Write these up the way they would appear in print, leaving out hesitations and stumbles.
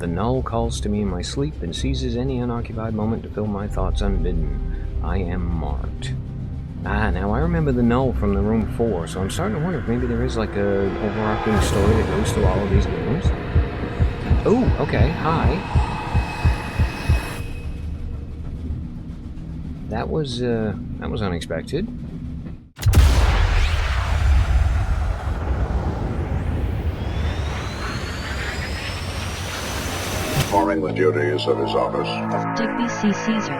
The Null calls to me in my sleep and seizes any unoccupied moment to fill my thoughts unbidden. I am marked. Now I remember the Null from the room 4, so I'm starting to wonder if maybe there is like a overarching story that goes through all of these games. Oh, okay, hi. That was unexpected. Performing the duties of his office. Digby C. Caesar.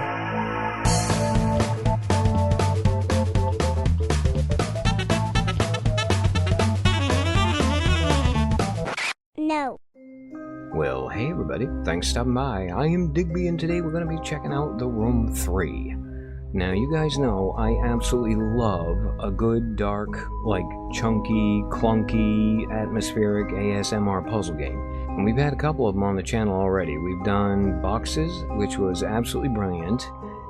No. Well, hey everybody, thanks for stopping by. I am Digby, and today we're going to be checking out the room 3. Now, you guys know I absolutely love a good, dark, like, chunky, clunky, atmospheric ASMR puzzle game. And we've had a couple of them on the channel already. We've done Boxes, which was absolutely brilliant.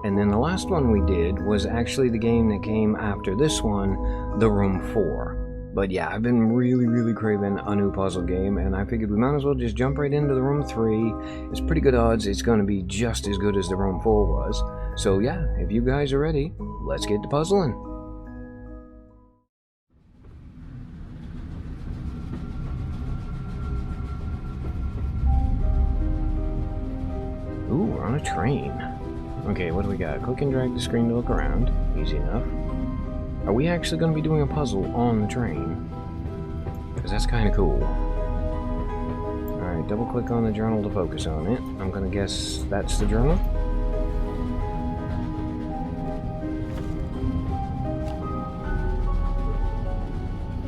And then the last one we did was actually the game that came after this one, The Room 4. But yeah, I've been really craving a new puzzle game, and I figured we might as well just jump right into the Room 3. It's pretty good odds it's going to be just as good as the Room 4 was. So yeah, if you guys are ready, let's get to puzzling. Ooh, we're on a train. Okay, what do we got? Click and drag the screen to look around. Easy enough. Are we actually going to be doing a puzzle on the train? Because that's kind of cool. Alright, double click on the journal to focus on it. I'm going to guess that's the journal.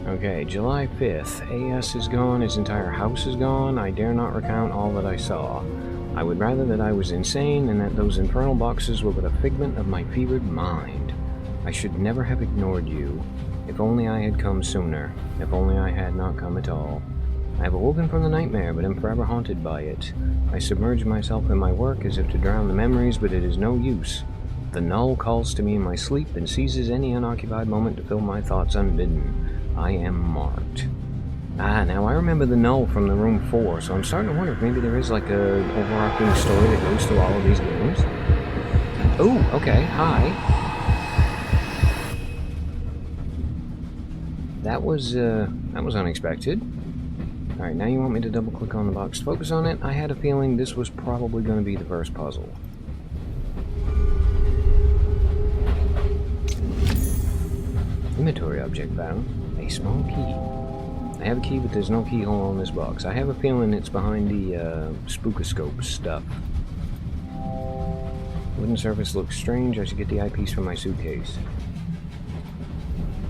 Okay, July 5th. AS is gone, his entire house is gone. I dare not recount all that I saw. I would rather that I was insane and that those infernal boxes were but a figment of my fevered mind. I should never have ignored you. If only I had come sooner. If only I had not come at all. I have awoken from the nightmare, but am forever haunted by it. I submerge myself in my work as if to drown the memories, but it is no use. The Null calls to me in my sleep and seizes any unoccupied moment to fill my thoughts unbidden. I am marked. Now I remember the Null from the room 4, so I'm starting to wonder if maybe there is like a overarching story that goes through all of these games. Oh, okay, hi. That was unexpected. Alright, now you want me to double click on the box to focus on it? I had a feeling this was probably going to be the first puzzle. Inventory object found. A small key. I have a key, but there's no keyhole on this box. I have a feeling it's behind the spookoscope stuff. Wooden surface looks strange. I should get the eyepiece from my suitcase.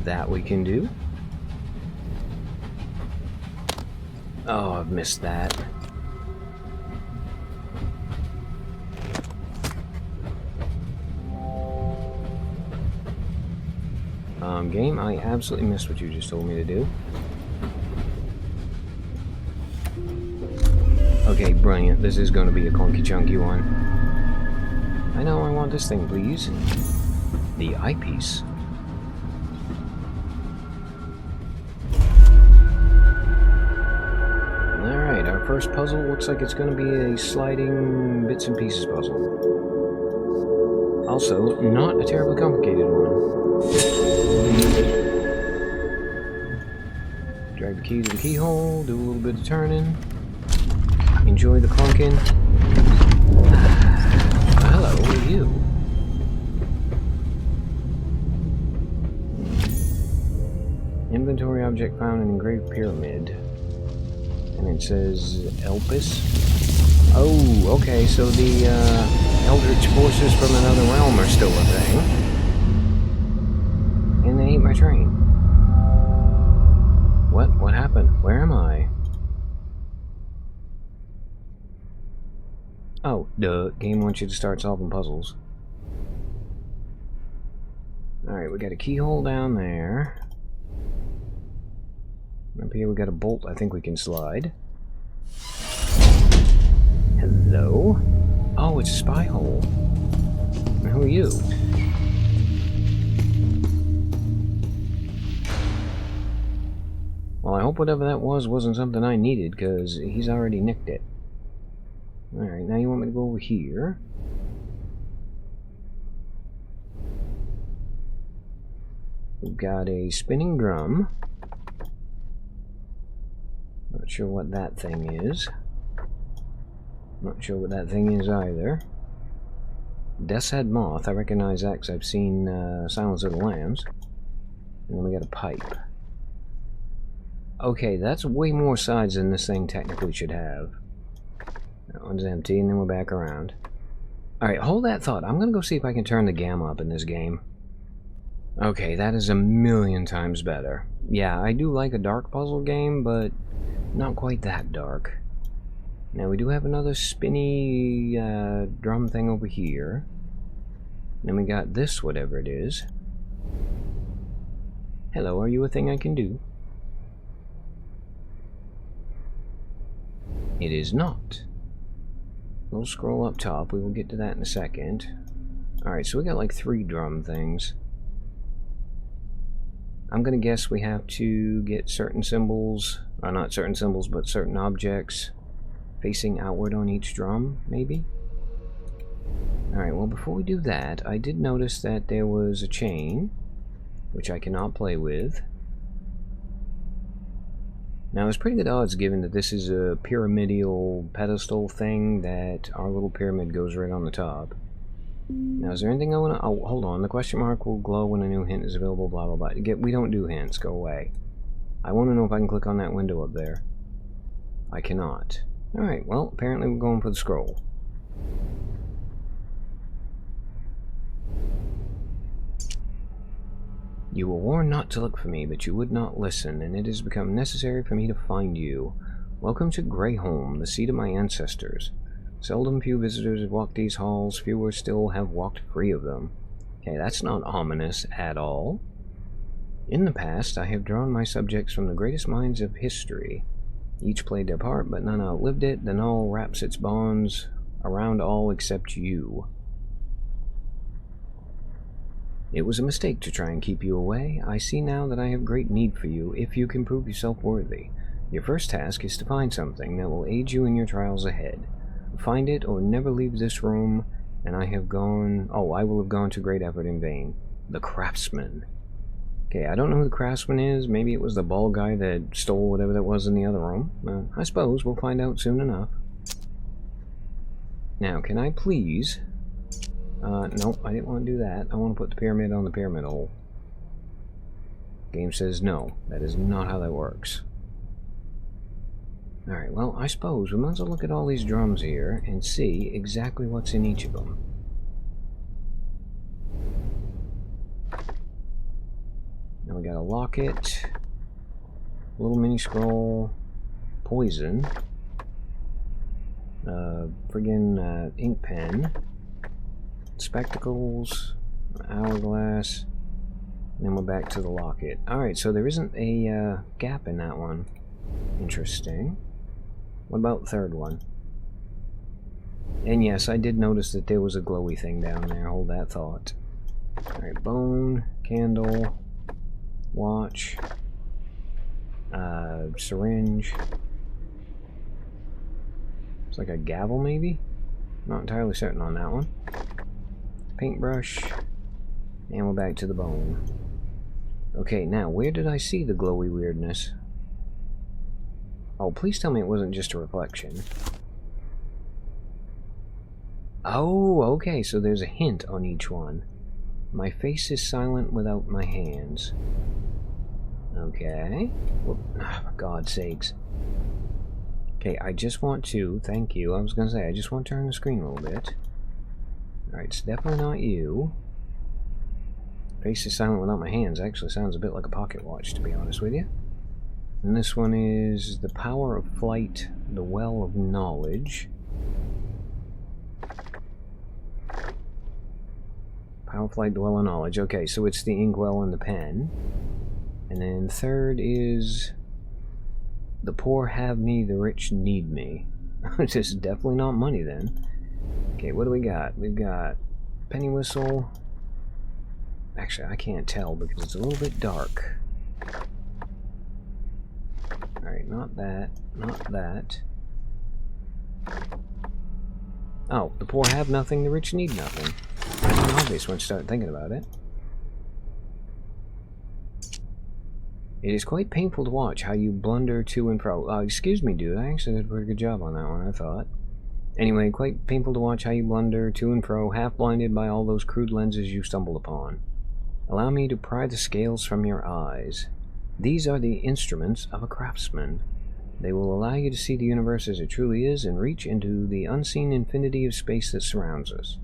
That we can do. Oh, I've missed that. Game, I absolutely missed what you just told me to do. Okay, brilliant. This is going to be a clunky chunky one. I know, I want this thing, please. The eyepiece. Alright, our first puzzle looks like it's going to be a sliding bits and pieces puzzle. Also, not a terribly complicated one. Drag the key to the keyhole, do a little bit of turning. Enjoy the clunking. Hello, who are you? Inventory object found in engraved pyramid. And it says Elpis. Oh, okay, so the eldritch forces from another realm are still a thing. And they ate my train. What happened? Where am I? Oh, duh. Game wants you to start solving puzzles. Alright, we got a keyhole down there. Up here we got a bolt I think we can slide. Hello? Oh, it's a spy hole. And who are you? Well, I hope whatever that was wasn't something I needed, because he's already nicked it. Alright, now you want me to go over here. We've got a spinning drum. Not sure what that thing is. Not sure what that thing is either. Death's Head Moth, I recognize that because I've seen Silence of the Lambs. And then we got a pipe. Okay, that's way more sides than this thing technically should have. That one's empty, and then we're back around. Alright, hold that thought. I'm gonna go see if I can turn the gamma up in this game. Okay, that is a million times better. Yeah, I do like a dark puzzle game, but not quite that dark. Now, we do have another spinny drum thing over here. Then we got this, whatever it is. Hello, are you a thing I can do? It is not. We'll scroll up top. We will get to that in a second. Alright, so we got like 3 drum things. I'm gonna guess we have to get certain symbols, or not certain symbols, but certain objects facing outward on each drum, maybe? Alright, well before we do that, I did notice that there was a chain, which I cannot play with. Now, there's pretty good odds given that this is a pyramidal pedestal thing that our little pyramid goes right on the top. Now, is there anything I want to... Oh, hold on. The question mark will glow when a new hint is available, blah, blah, blah. We don't do hints. Go away. I want to know if I can click on that window up there. I cannot. Alright, well, apparently we're going for the scroll. You were warned not to look for me, but you would not listen, and it has become necessary for me to find you. Welcome to Greyholm, the seat of my ancestors. Seldom few visitors have walked these halls, fewer still have walked free of them. Okay, that's not ominous at all. In the past, I have drawn my subjects from the greatest minds of history. Each played their part, but none outlived it. The Null wraps its bonds around all except you. It was a mistake to try and keep you away. I see now that I have great need for you, if you can prove yourself worthy. Your first task is to find something that will aid you in your trials ahead. Find it or never leave this room, and I will have gone to great effort in vain. The Craftsman. Okay, I don't know who the Craftsman is. Maybe it was the bald guy that stole whatever that was in the other room. I suppose we'll find out soon enough. Now, can I please... nope, I didn't want to do that. I want to put the pyramid on the pyramid hole. Game says no. That is not how that works. Alright, well, I suppose we might as well look at all these drums here and see exactly what's in each of them. Now we got a locket, little mini scroll, poison, friggin' ink pen, spectacles, hourglass, and then we're back to the locket. Alright, so there isn't a gap in that one. Interesting. What about the third one? And yes, I did notice that there was a glowy thing down there. Hold that thought. Alright, bone, candle, watch, syringe. It's like a gavel, maybe? Not entirely certain on that one. Paintbrush, and we're back to the bone. Okay, now, where did I see the glowy weirdness? Oh, please tell me it wasn't just a reflection. Oh, okay, so there's a hint on each one. My face is silent without my hands. Okay. Well, for God's sakes. Okay, I just want to, thank you, I was gonna say, I just want to turn the screen a little bit. Alright, it's definitely not you. Face is silent without my hands actually sounds a bit like a pocket watch, to be honest with you. And this one is the power of flight, the well of knowledge. Power of flight, the well of knowledge. Okay, so it's the inkwell and the pen. And then third is the poor have me, the rich need me. This is definitely not money then. Okay, what do we got? We've got penny whistle. Actually, I can't tell because it's a little bit dark. Alright, not that, not that. Oh, the poor have nothing, the rich need nothing. That's obvious once you start thinking about it. It is quite painful to watch how you blunder to and fro. Excuse me, dude. I actually did a pretty good job on that one, I thought. Anyway, quite painful to watch how you blunder to and fro, half blinded by all those crude lenses you stumbled upon. Allow me to pry the scales from your eyes. These are the instruments of a craftsman. They will allow you to see the universe as it truly is and reach into the unseen infinity of space that surrounds us.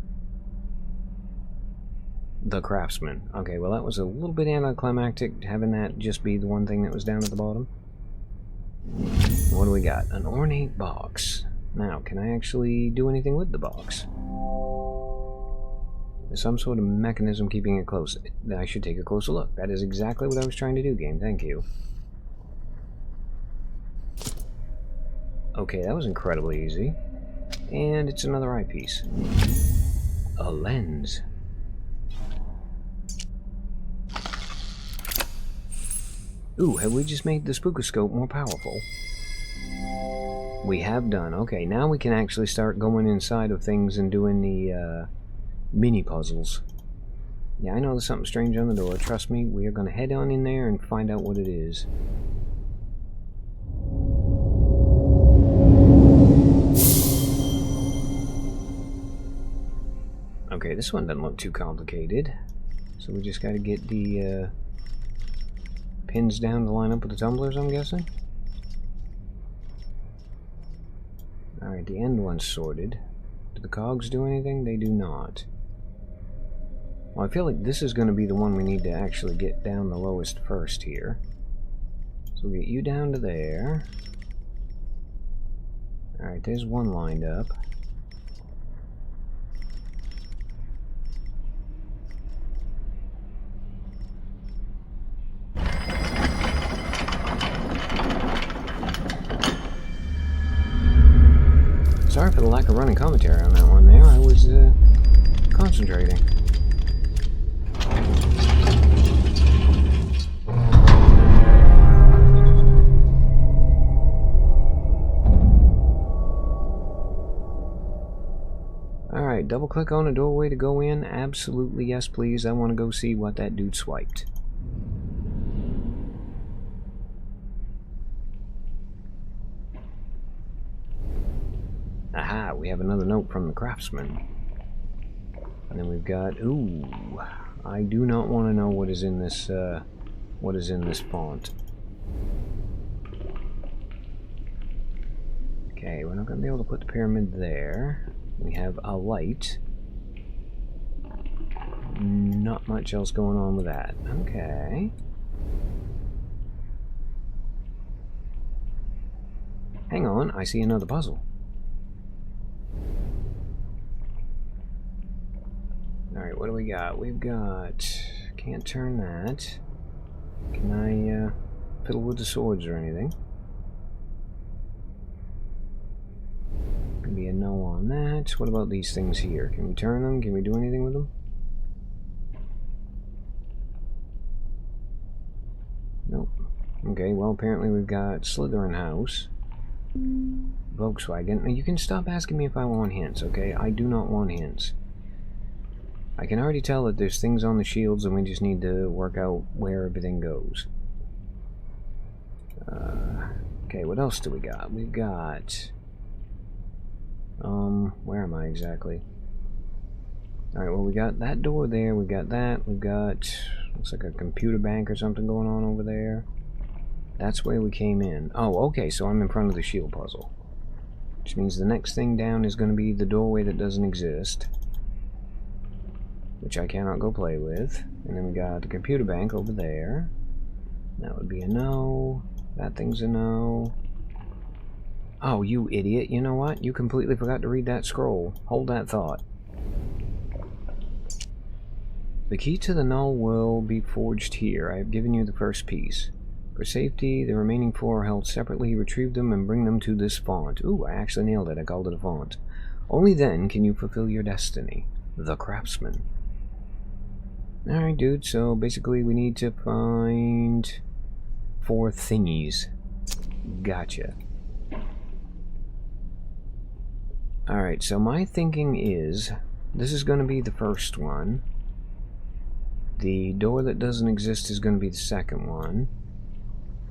The Craftsman. Okay, well that was a little bit anticlimactic, having that just be the one thing that was down at the bottom. What do we got? An ornate box. Now, can I actually do anything with the box? There's some sort of mechanism keeping it close. I should take a closer look. That is exactly what I was trying to do, game. Thank you. Okay, that was incredibly easy. And it's another eyepiece. A lens. Ooh, have we just made the spookoscope more powerful? We have done. Okay, now we can actually start going inside of things and doing the mini puzzles. Yeah, I know there's something strange on the door. Trust me, we are going to head on in there and find out what it is. Okay, this one doesn't look too complicated. So we just got to get the pins down to line up with the tumblers, I'm guessing. Alright, the end one's sorted. Do the cogs do anything? They do not. Well, I feel like this is going to be the one we need to actually get down the lowest first here. So we'll get you down to there. Alright, there's one lined up. Sorry for the lack of running commentary on that one there. I was concentrating. Alright, double click on a doorway to go in. Absolutely yes, please. I want to go see what that dude swiped. Aha, we have another note from the Craftsman. And then we've got, ooh, I do not want to know what is in this font. Okay, we're not going to be able to put the pyramid there. We have a light. Not much else going on with that. Okay. Hang on, I see another puzzle. Alright, what do we got? We've got... Can't turn that. Can I fiddle with the swords or anything? Gonna be a no on that. What about these things here? Can we turn them? Can we do anything with them? Nope. Okay, well apparently we've got Slytherin House. Volkswagen. You can stop asking me if I want hints, okay? I do not want hints. I can already tell that there's things on the shields and we just need to work out where everything goes. Okay, what else do we got? We've got... where am I exactly? Alright, well we got that door there, we got that, we've got... Looks like a computer bank or something going on over there. That's where we came in. Oh, okay, so I'm in front of the shield puzzle. Which means the next thing down is going to be the doorway that doesn't exist. Which I cannot go play with. And then we got the computer bank over there. That would be a no. That thing's a no. Oh, you idiot. You know what? You completely forgot to read that scroll. Hold that thought. The key to the Null will be forged here. I have given you the first piece. For safety, the remaining 4 are held separately. Retrieve them and bring them to this font. Ooh, I actually nailed it. I called it a font. Only then can you fulfill your destiny. The Craftsman. Alright, dude, so basically we need to find 4 thingies. Gotcha. Alright, so my thinking is, this is going to be the first one. The door that doesn't exist is going to be the second one.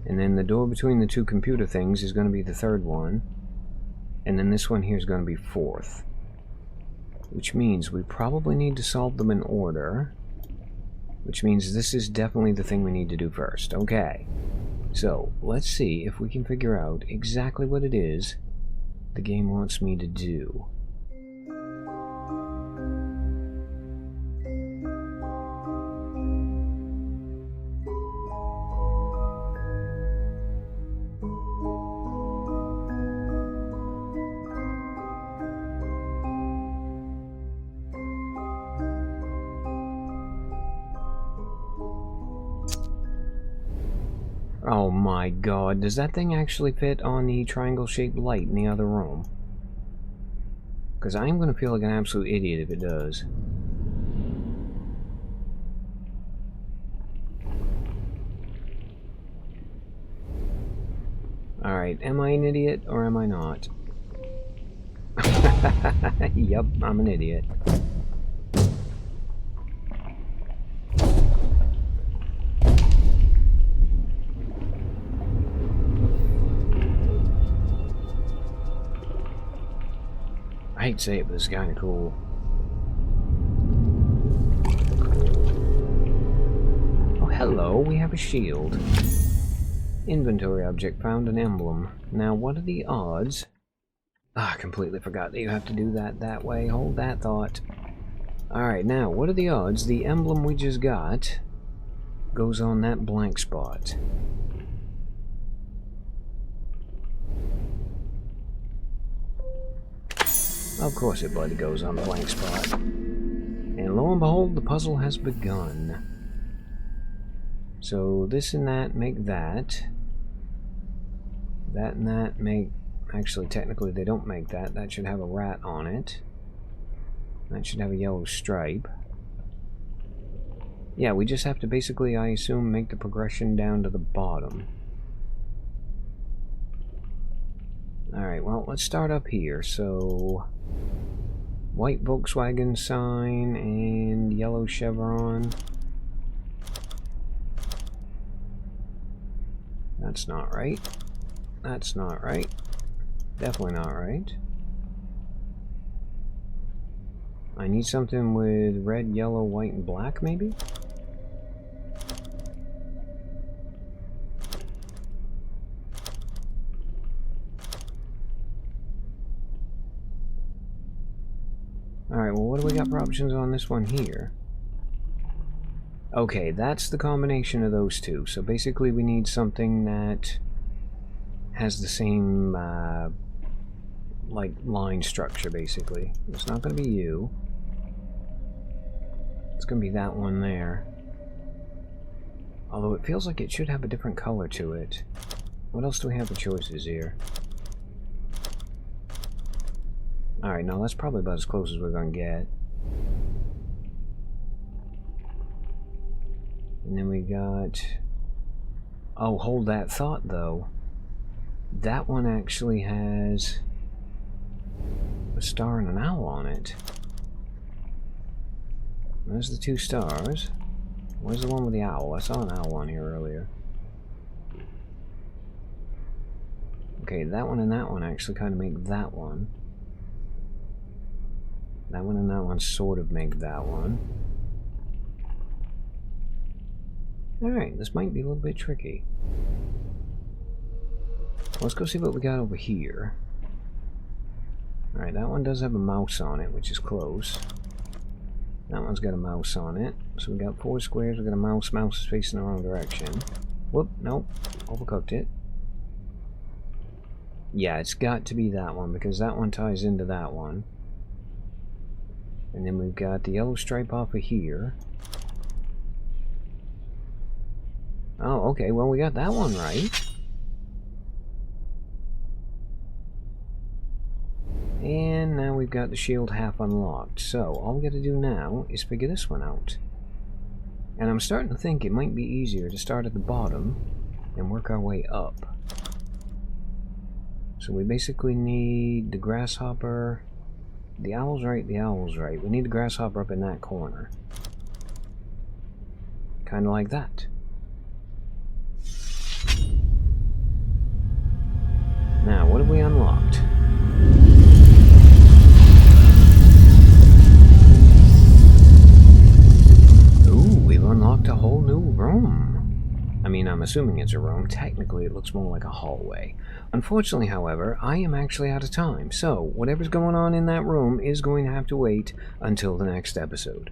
And then the door between the two computer things is going to be the third one. And then this one here is going to be fourth. Which means we probably need to solve them in order. Which means this is definitely the thing we need to do first. Okay. So, let's see if we can figure out exactly what it is the game wants me to do. Oh my god, does that thing actually fit on the triangle-shaped light in the other room? Because I'm going to feel like an absolute idiot if it does. Alright, am I an idiot or am I not? Yup, I'm an idiot. I hate to say it, but it's kind of cool. Oh, hello, we have a shield. Inventory object found, an emblem. Now, what are the odds? Ah, I completely forgot that you have to do that way. Hold that thought. Alright, now, what are the odds the emblem we just got goes on that blank spot? Of course it bloody goes on the blank spot. And lo and behold, the puzzle has begun. So this and that make that. That and that make... Actually, technically they don't make that. That should have a rat on it. That should have a yellow stripe. Yeah, we just have to basically, I assume, make the progression down to the bottom. Alright, well, let's start up here. So... white Volkswagen sign and yellow chevron. That's not right. That's not right. Definitely not right. I need something with red, yellow, white, and black, maybe? Alright, well, what do we got for options on this one here? Okay, that's the combination of those two. So basically we need something that has the same, like, line structure, basically. It's not going to be you. It's going to be that one there. Although it feels like it should have a different color to it. What else do we have for choices here? Alright, no, that's probably about as close as we're going to get. And then we got... oh, hold that thought, though. That one actually has a star and an owl on it. There's the two stars. Where's the one with the owl? I saw an owl on here earlier. Okay, that one and that one actually kind of make that one. That one and that one sort of make that one. Alright, this might be a little bit tricky. Let's go see what we got over here. Alright, that one does have a mouse on it, which is close. That one's got a mouse on it. So we got 4 squares, we got a mouse. Mouse is facing the wrong direction. Whoop, nope. Overcooked it. Yeah, it's got to be that one, because that one ties into that one. And then we've got the yellow stripe off of here. Oh, okay, well we got that one right. And now we've got the shield half unlocked. So, all we got to do now is figure this one out. And I'm starting to think it might be easier to start at the bottom and work our way up. So we basically need the grasshopper, The owl's right, the owl's right. We need the grasshopper up in that corner. Kind of like that. Now, what have we unlocked? Ooh, we've unlocked a whole new room. I mean, I'm assuming it's a room. Technically, it looks more like a hallway. Unfortunately, however, I am actually out of time, so whatever's going on in that room is going to have to wait until the next episode.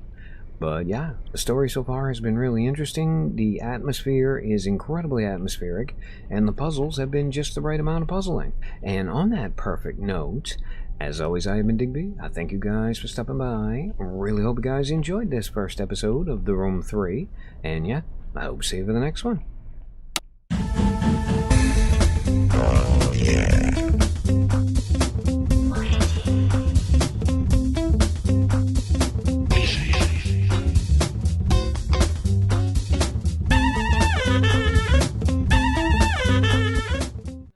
But yeah, the story so far has been really interesting, the atmosphere is incredibly atmospheric, and the puzzles have been just the right amount of puzzling. And on that perfect note, as always, I have been Digby. I thank you guys for stopping by. I really hope you guys enjoyed this first episode of The Room 3, and yeah, I hope to see you for the next one. Yeah.